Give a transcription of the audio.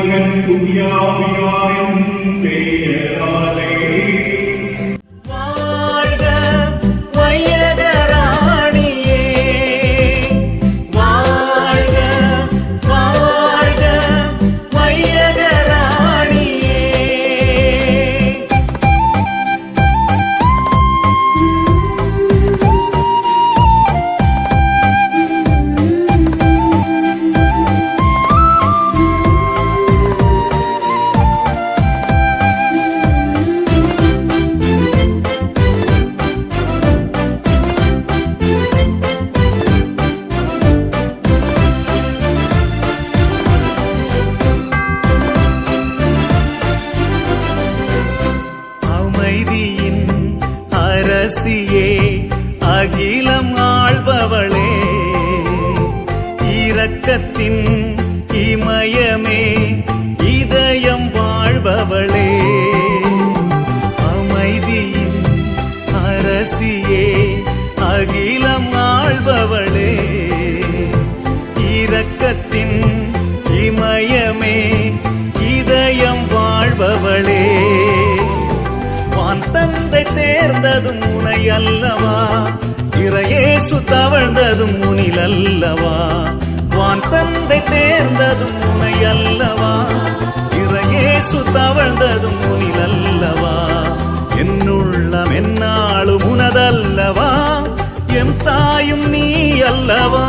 மகன் துயாவியாரின் பெயராலே அரசியே அகிலம் ஆள்பவளே இரக்கத்தின் இமயமே இதயம் வாழ்பவளே அமைதியின் அரசியே அகிலம் ஆள்பவளே இரக்கத்தின் இமயமே இதயம் வாழ்பவளே தந்தை தேர்ந்ததும் முனை அல்லவா இறையேசு தவழ்ந்ததும் முனில் அல்லவா வான் தந்தை தேர்ந்ததும் முனை அல்லவா இறையேசு தவழ்ந்ததும் முனில் அல்லவா என்னுள்ளம் என்னாலும் உனதல்லவா எம் தாயும் நீ அல்லவா